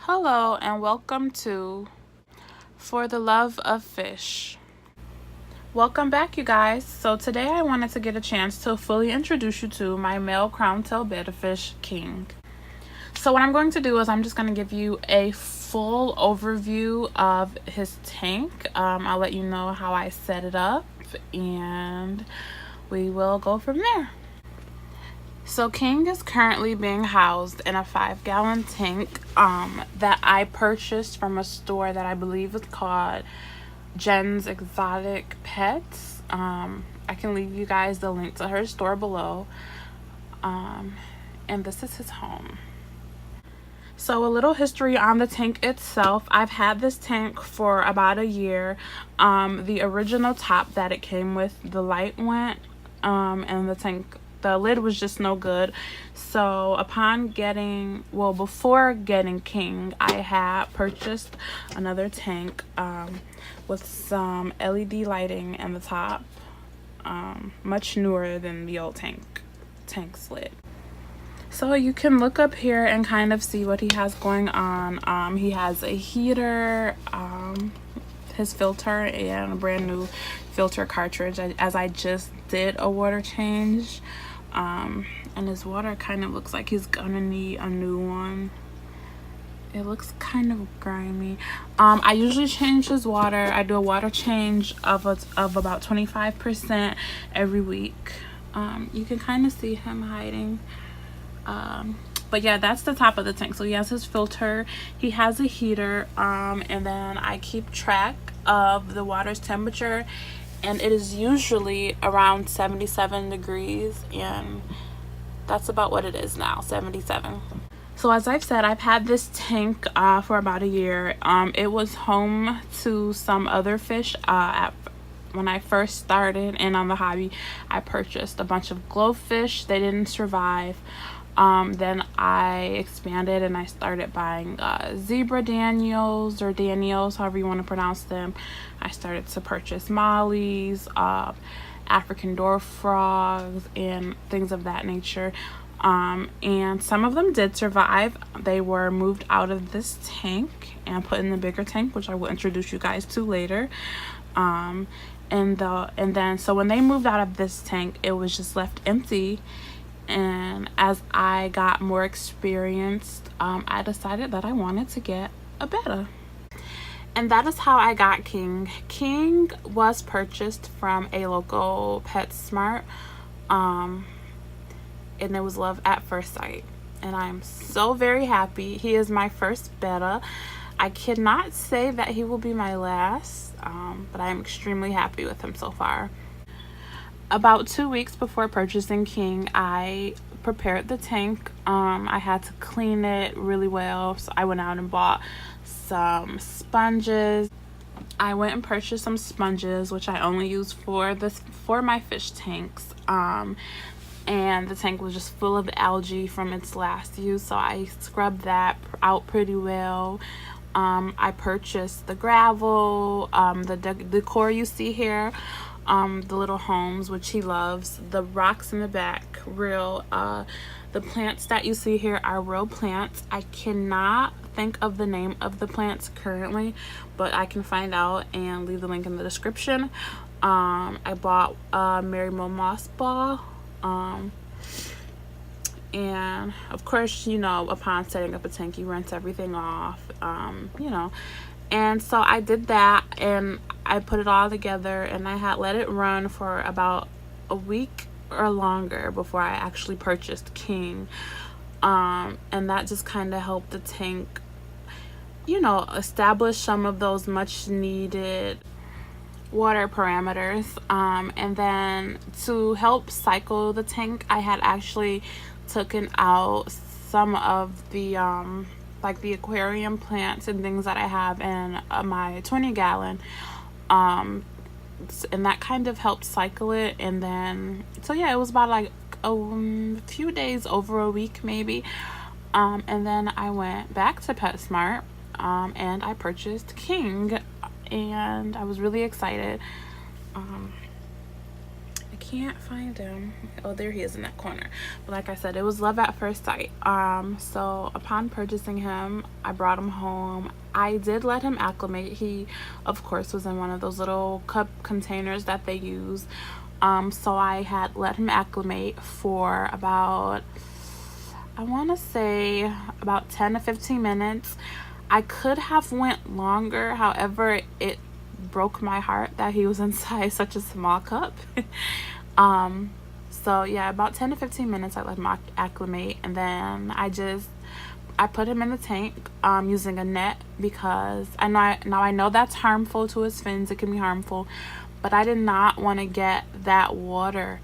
Hello and welcome to For the Love of Fish. Welcome back, you guys. So today I wanted to get a chance to fully introduce you to my male crown-tailed betta fish, King. So what I'm going to do is I'm just going to give you a full overview of his tank. I'll let you know how I set it up and we will go from there. So King is currently being housed in a 5-gallon tank that I purchased from a store that I believe is called Jen's Exotic Pets. I can leave you guys the link to her store below. And this is his home. So a little history on the tank itself. I've had this tank for about a year. The original top that it came with, the light went, and the lid was just no good. So before getting King, I had purchased another tank with some LED lighting in the top, much newer than the old tank's lid. So you can look up here and kind of see what he has going on. He has a heater, his filter, and a brand new filter cartridge, as I just did a water change. And his water kind of looks like he's gonna need a new one. It looks kind of grimy. I usually change his water. I do a water change of about 25% every week. You can kind of see him hiding. But yeah, that's the top of the tank. So he has his filter, he has a heater, and then I keep track of the water's temperature, and it is usually around 77 degrees, and that's about what it is now, 77. So as I've said, I've had this tank for about a year. It was home to some other fish. When I first started and on the hobby, I purchased a bunch of glowfish. They didn't survive. Then I expanded and I started buying zebra danios, or danios, however you want to pronounce them. I started to purchase mollies, African dwarf frogs, and things of that nature. And some of them did survive. They were moved out of this tank and put in the bigger tank, which I will introduce you guys to later. So when they moved out of this tank, it was just left empty. And as I got more experienced, I decided that I wanted to get a betta. And that is how I got King. King was purchased from a local PetSmart, and it was love at first sight. And I am so very happy. He is my first betta. I cannot say that he will be my last, but I am extremely happy with him so far. About 2 weeks before purchasing King, I prepared the tank. I had to clean it really well, so I went out and bought some sponges. I went and purchased some sponges, which I only use for my fish tanks. And the tank was just full of algae from its last use, so I scrubbed that out pretty well. I purchased the gravel, the decor you see here. The little homes, which he loves, the rocks in the back, the plants that you see here are real plants. I cannot think of the name of the plants currently, but I can find out and leave the link in the description. I bought a Mary moss ball, and of course, upon setting up a tank, you rinse everything off, and so I did that, and I put it all together, and I had let it run for about a week or longer before I actually purchased King. And that just kind of helped the tank, establish some of those much needed water parameters. And then to help cycle the tank, I had actually taken out some of the like the aquarium plants and things that I have in my 20-gallon, and that kind of helped cycle it. And then so yeah, it was about like a few days, over a week maybe, and then I went back to PetSmart, and I purchased King, and I was really excited. I can't find him. Oh, there he is in that corner. But like I said, it was love at first sight. So upon purchasing him, I brought him home. I did let him acclimate. He, of course, was in one of those little cup containers that they use. So I had let him acclimate for about, I want to say about 10 to 15 minutes. I could have went longer. However, it broke my heart that he was inside such a small cup. So yeah, about 10 to 15 minutes I let him acclimate, and then I put him in the tank using a net, because I know that's harmful to his fins. It can be harmful, but I did not want to get that water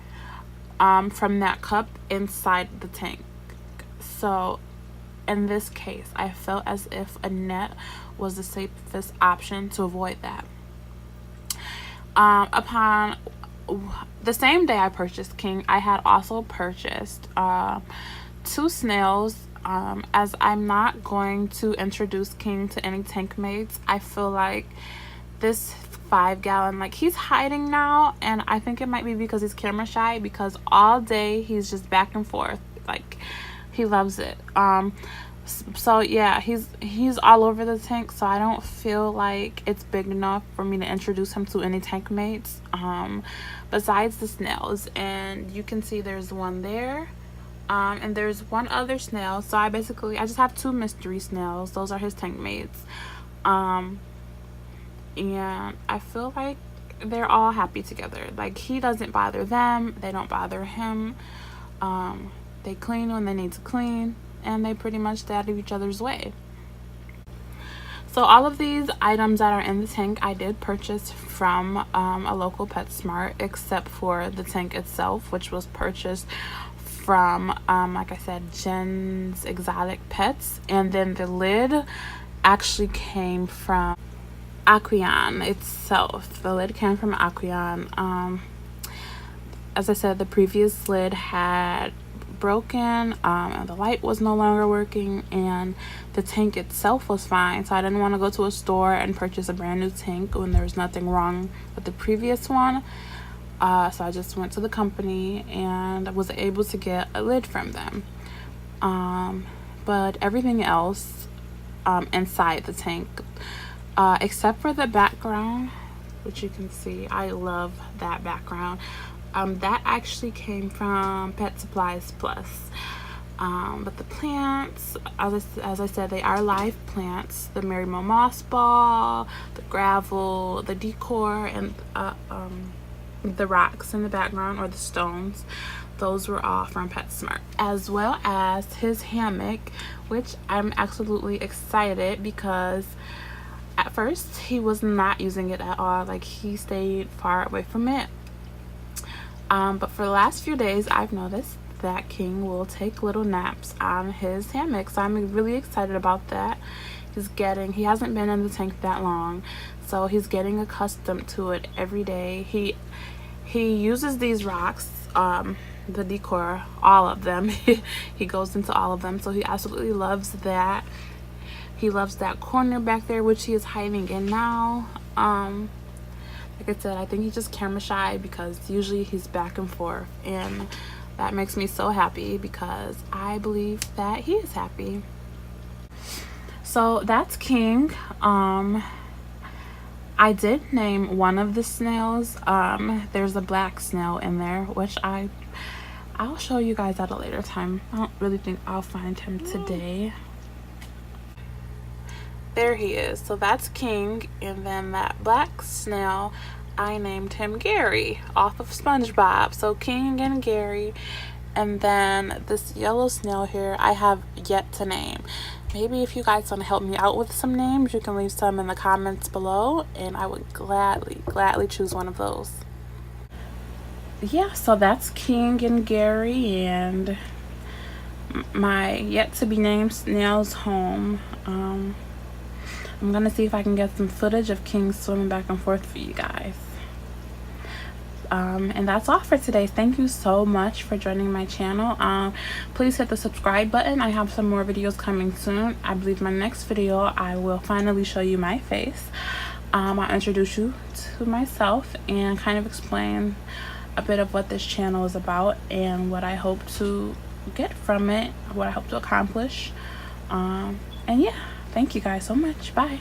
from that cup inside the tank. So in this case, I felt as if a net was the safest option to avoid that. Upon the same day I purchased King, I had also purchased 2 snails. As I'm not going to introduce King to any tank mates, I feel like this 5-gallon, like, he's hiding now, and I think it might be because he's camera shy, because all day he's just back and forth, like, he loves it. So yeah, he's all over the tank, so I don't feel like it's big enough for me to introduce him to any tank mates besides the snails. And you can see there's one there, and there's one other snail. So I just have 2 mystery snails. Those are his tank mates. And I feel like they're all happy together. Like, he doesn't bother them, they don't bother him. They clean when they need to clean, and they pretty much stay out of each other's way. So all of these items that are in the tank I did purchase from a local PetSmart, except for the tank itself, which was purchased from like I said, Jen's Exotic Pets. And then the lid actually came from Aqueon itself. The lid came from Aqueon. As I said, the previous lid had broken, and the light was no longer working, and the tank itself was fine. So I didn't want to go to a store and purchase a brand new tank when there was nothing wrong with the previous one. So I just went to the company and was able to get a lid from them. But everything else inside the tank, except for the background, which you can see, I love that background. That actually came from Pet Supplies Plus. But the plants, as I said, they are live plants. The Mary Mo moss ball, the gravel, the decor, and the rocks in the background, or the stones, those were all from PetSmart. As well as his hammock, which I'm absolutely excited, because at first he was not using it at all. Like, he stayed far away from it. But for the last few days, I've noticed that King will take little naps on his hammock. So I'm really excited about that. He hasn't been in the tank that long, so he's getting accustomed to it every day. He uses these rocks, the decor, all of them. He goes into all of them, so he absolutely loves that. He loves that corner back there, which he is hiding in now. Like I said, I think he's just camera shy, because usually he's back and forth, and that makes me so happy, because I believe that he is happy. So that's King. I did name one of the snails. There's a black snail in there, which I'll show you guys at a later time. I don't really think I'll find him today. There he is. So that's King. And then that black snail, I named him Gary, off of SpongeBob. So King and Gary. And then this yellow snail here, I have yet to name. Maybe if you guys want to help me out with some names, you can leave some in the comments below, and I would gladly choose one of those. Yeah, so that's King and Gary and my yet to be named snail's home. I'm gonna see if I can get some footage of King swimming back and forth for you guys. And that's all for today. Thank you so much for joining my channel. Please hit the subscribe button. I have some more videos coming soon. I believe my next video I will finally show you my face. I'll introduce you to myself and kind of explain a bit of what this channel is about and what I hope to get from it, what I hope to accomplish. And yeah, thank you guys so much. Bye.